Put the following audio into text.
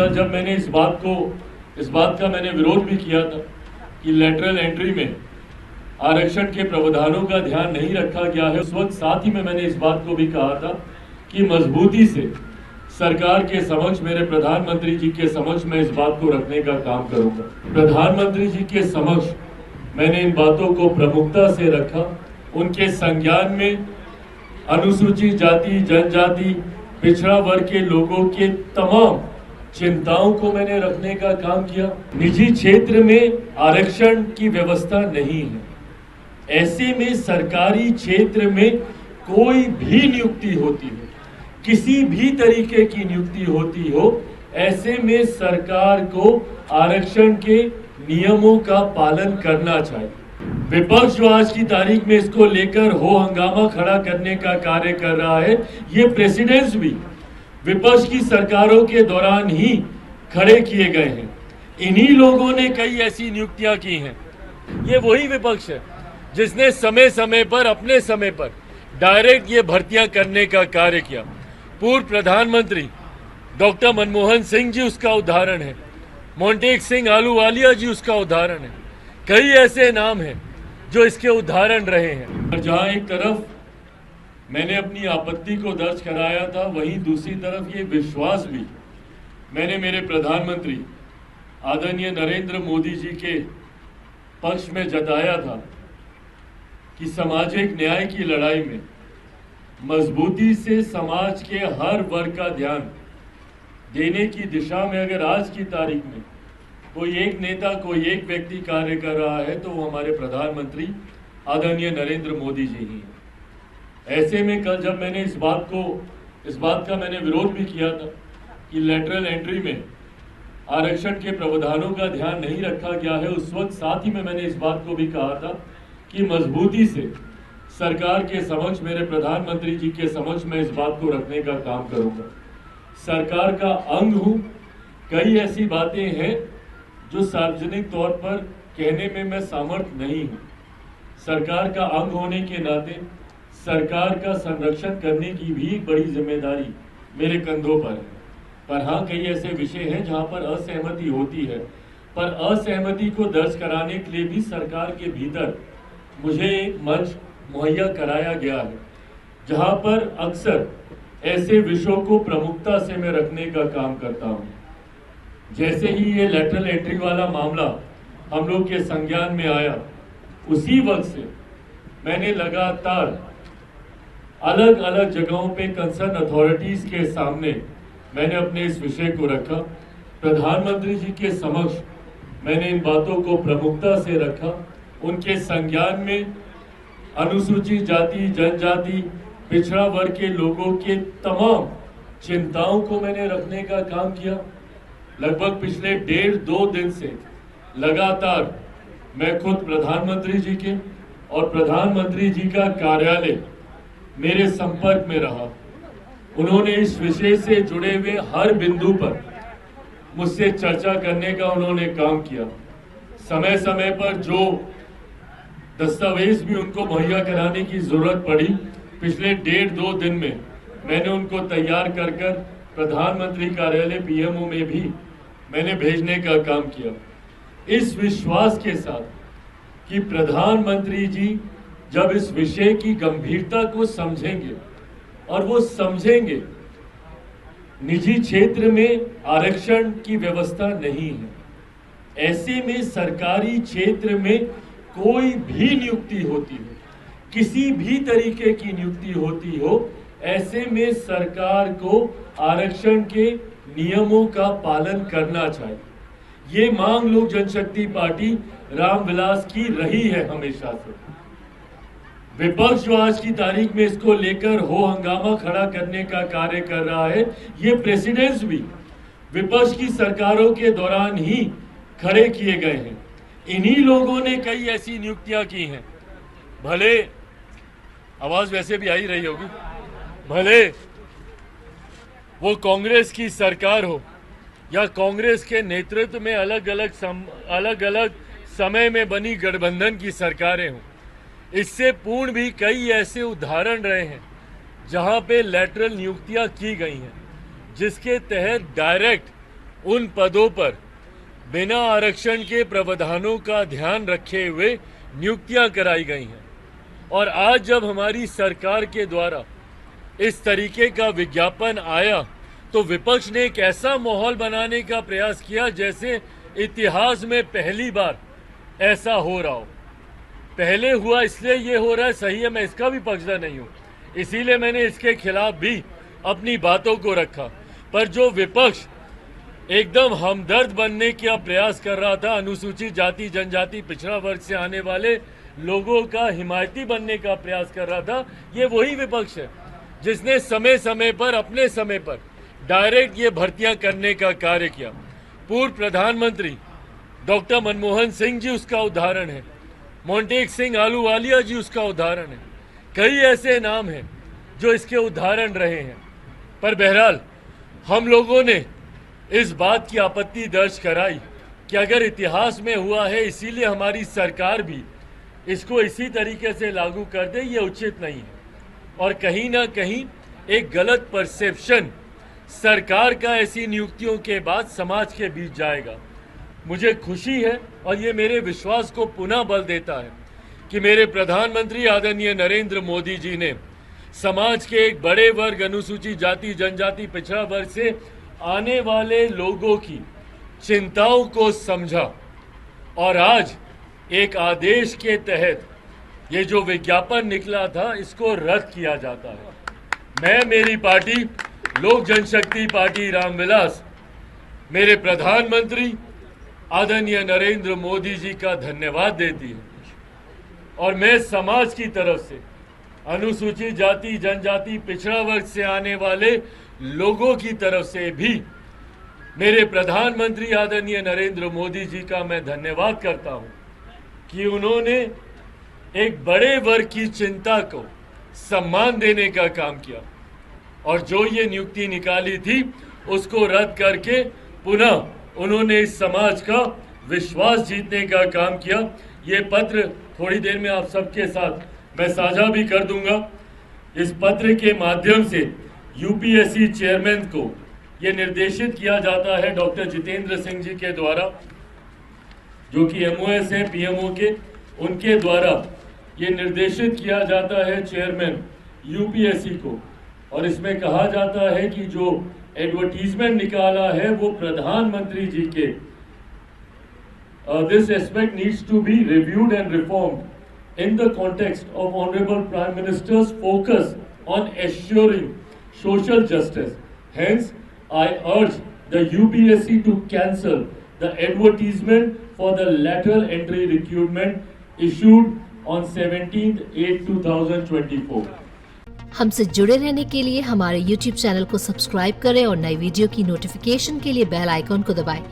कल जब मैंने इस बात का मैंने विरोध भी किया था कि लेटरल एंट्री में आरक्षण के प्रावधानों का ध्यान नहीं रखा गया है, उस वक्त साथ ही में मैंने इस बात को भी कहा था कि मजबूती से सरकार के समक्ष, मेरे प्रधानमंत्री जी के समक्ष मैं इस बात को रखने का काम करूंगा। प्रधानमंत्री जी के समक्ष मैंने इन बातों को प्रमुखता से रखा। उनके संज्ञान में अनुसूचित जाति, जनजाति, पिछड़ा वर्ग के लोगों के तमाम चिंताओं को मैंने रखने का काम किया। निजी क्षेत्र में आरक्षण की व्यवस्था नहीं है, ऐसे में सरकारी क्षेत्र में कोई भी नियुक्ति होती हो, किसी भी तरीके की नियुक्ति होती हो, ऐसे में सरकार को आरक्षण के नियमों का पालन करना चाहिए। विपक्ष जो आज की तारीख में इसको लेकर हो हंगामा खड़ा करने का कार्य कर रहा है, ये प्रेसिडेंट्स भी विपक्ष की सरकारों के दौरान ही खड़े किए गए हैं। इन्हीं लोगों ने कई ऐसी नियुक्तियां की हैं। ये वही विपक्ष है जिसने समय समय पर, अपने समय पर डायरेक्ट ये भर्तियां करने का कार्य किया। पूर्व प्रधानमंत्री डॉक्टर मनमोहन सिंह जी उसका उदाहरण है, मोंटेक सिंह आलूवालिया जी उसका उदाहरण है, कई ऐसे नाम हैं जो इसके उदाहरण रहे हैं। जहां एक तरफ मैंने अपनी आपत्ति को दर्ज कराया था, वहीं दूसरी तरफ ये विश्वास भी मैंने मेरे प्रधानमंत्री आदरणीय नरेंद्र मोदी जी के पक्ष में जताया था कि सामाजिक न्याय की लड़ाई में मजबूती से समाज के हर वर्ग का ध्यान देने की दिशा में अगर आज की तारीख में कोई एक नेता, कोई एक व्यक्ति कार्य कर रहा है तो वो हमारे प्रधानमंत्री आदरणीय नरेंद्र मोदी जी ही हैं। ऐसे में कल जब मैंने इस बात का मैंने विरोध भी किया था कि लेटरल एंट्री में आरक्षण के प्रावधानों का ध्यान नहीं रखा गया है, उस वक्त साथ ही में मैंने इस बात को भी कहा था कि मजबूती से सरकार के समक्ष, मेरे प्रधानमंत्री जी के समक्ष मैं इस बात को रखने का काम करूंगा। सरकार का अंग हूं, कई ऐसी बातें हैं जो सार्वजनिक तौर पर कहने में मैं सामर्थ्य नहीं हूं। सरकार का अंग होने के नाते सरकार का संरक्षण करने की भी बड़ी जिम्मेदारी मेरे कंधों पर है। पर हाँ, कई ऐसे विषय हैं जहां पर असहमति होती है, पर असहमति को दर्ज कराने के लिए भी सरकार के भीतर मुझे एक मंच मुहैया कराया गया है, जहां पर अक्सर ऐसे विषयों को प्रमुखता से मैं रखने का काम करता हूं। जैसे ही ये लेटरल एंट्री वाला मामला हम लोग के संज्ञान में आया, उसी वक्त से मैंने लगातार अलग अलग जगहों पे कंसर्न अथॉरिटीज के सामने मैंने अपने इस विषय को रखा। प्रधानमंत्री जी के समक्ष मैंने इन बातों को प्रमुखता से रखा। उनके संज्ञान में अनुसूचित जाति, जनजाति, पिछड़ा वर्ग के लोगों के तमाम चिंताओं को मैंने रखने का काम किया। लगभग पिछले 1.5-2 दिन से लगातार मैं खुद प्रधानमंत्री जी के और प्रधानमंत्री जी का कार्यालय मेरे संपर्क में रहा। उन्होंने इस विषय से जुड़े हुए हर बिंदु पर मुझसे चर्चा करने का उन्होंने काम किया। समय समय पर जो दस्तावेज भी उनको मुहैया कराने की जरूरत पड़ी, पिछले 1.5-2 दिन में मैंने उनको तैयार कर प्रधानमंत्री कार्यालय पीएमओ में भी मैंने भेजने का काम किया, इस विश्वास के साथ कि प्रधानमंत्री जी जब इस विषय की गंभीरता को समझेंगे और वो समझेंगे निजी क्षेत्र में आरक्षण की व्यवस्था नहीं है, ऐसे में सरकारी क्षेत्र में कोई भी नियुक्ति होती हो, किसी भी तरीके की नियुक्ति होती हो, ऐसे में सरकार को आरक्षण के नियमों का पालन करना चाहिए। ये मांग लोक जनशक्ति पार्टी रामविलास की रही है हमेशा से। विपक्ष जो आज की तारीख में इसको लेकर हो हंगामा खड़ा करने का कार्य कर रहा है, ये प्रेसिडेंट्स भी विपक्ष की सरकारों के दौरान ही खड़े किए गए हैं। इन्हीं लोगों ने कई ऐसी नियुक्तियां की हैं। भले आवाज वैसे भी आ ही रही होगी, भले वो कांग्रेस की सरकार हो या कांग्रेस के नेतृत्व में अलग अलग समय में बनी गठबंधन की सरकारें हों, इससे पूर्ण भी कई ऐसे उदाहरण रहे हैं जहां पे लेटरल नियुक्तियां की गई हैं, जिसके तहत डायरेक्ट उन पदों पर बिना आरक्षण के प्रावधानों का ध्यान रखे हुए नियुक्तियां कराई गई हैं। और आज जब हमारी सरकार के द्वारा इस तरीके का विज्ञापन आया तो विपक्ष ने एक ऐसा माहौल बनाने का प्रयास किया जैसे इतिहास में पहली बार ऐसा हो रहा हो। पहले हुआ इसलिए ये हो रहा है, सही है, मैं इसका भी पक्षधर नहीं हूँ, इसीलिए मैंने इसके खिलाफ भी अपनी बातों को रखा। पर जो विपक्ष एकदम हमदर्द बनने का प्रयास कर रहा था, अनुसूचित जाति जनजाति पिछड़ा वर्ग से आने वाले लोगों का हिमायती बनने का प्रयास कर रहा था, ये वही विपक्ष है जिसने समय समय पर अपने समय पर डायरेक्ट ये भर्तियां करने का कार्य किया। पूर्व प्रधानमंत्री डॉक्टर मनमोहन सिंह जी उसका उदाहरण है, मोंटेक सिंह आलूवालिया जी उसका उदाहरण है, कई ऐसे नाम हैं जो इसके उदाहरण रहे हैं। पर बहरहाल हम लोगों ने इस बात की आपत्ति दर्ज कराई कि अगर इतिहास में हुआ है इसीलिए हमारी सरकार भी इसको इसी तरीके से लागू कर दे, ये उचित नहीं है। और कहीं ना कहीं एक गलत परसेप्शन सरकार का ऐसी नियुक्तियों के बाद समाज के बीच जाएगा। मुझे खुशी है और ये मेरे विश्वास को पुनः बल देता है कि मेरे प्रधानमंत्री आदरणीय नरेंद्र मोदी जी ने समाज के एक बड़े वर्ग अनुसूचित जाति जनजाति पिछड़ा वर्ग से आने वाले लोगों की चिंताओं को समझा और आज एक आदेश के तहत ये जो विज्ञापन निकला था इसको रद्द किया जाता है। मैं, मेरी पार्टी लोक जनशक्ति पार्टी रामविलास, मेरे प्रधानमंत्री आदरणीय नरेंद्र मोदी जी का धन्यवाद देती है और मैं समाज की तरफ से अनुसूचित जाति जनजाति पिछड़ा वर्ग से आने वाले लोगों की तरफ से भी मेरे प्रधानमंत्री आदरणीय नरेंद्र मोदी जी का मैं धन्यवाद करता हूं कि उन्होंने एक बड़े वर्ग की चिंता को सम्मान देने का काम किया और जो ये नियुक्ति निकाली थी उसको रद्द करके पुनः उन्होंने इस समाज का विश्वास जीतने का काम किया। ये पत्र थोड़ी देर में आप सबके साथ मैं साझा भी कर दूंगा। इस पत्र के माध्यम से यूपीएससी चेयरमैन को ये निर्देशित किया जाता है डॉक्टर जितेंद्र सिंह जी के द्वारा, जो कि एमओएस है पीएमओ के, उनके द्वारा ये निर्देशित किया जाता है चेयरमैन यूपीएससी को। और इसमें कहा जाता है कि जो एडवर्टीजमेंट निकाला है वो प्रधानमंत्री जी के this aspect needs to be reviewed and reformed in the context of honourable prime minister's focus on assuring social justice. Hence, I urge the UPSC to cancel the advertisement for the lateral entry recruitment issued on 17/8/2024. हमसे जुड़े रहने के लिए हमारे YouTube channel को subscribe करें और नई वीडियो की नोटिफिकेशन के लिए बेल आइकॉन को दबाएं।